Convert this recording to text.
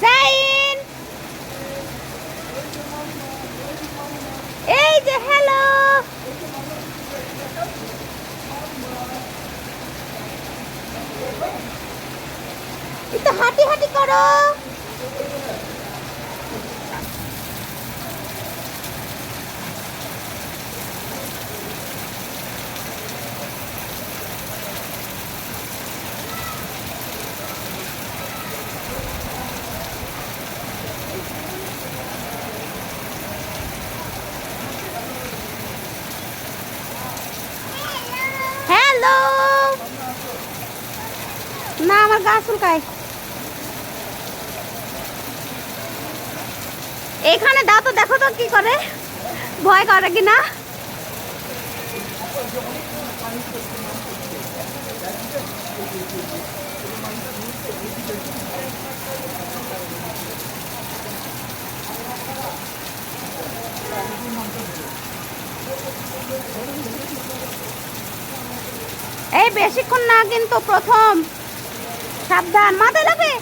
জাইন, এই যে হ্যালো। একটু হাঁটি হাঁটি করো। হ্যালো। না, আমার গা চুলকায়। এখানে দাও তো, দেখো তো কি করে, ভয় করে কিনা। এই বেশিক্ষণ না কিন্তু, প্রথম। সাবধান, মাথায় লাগবে।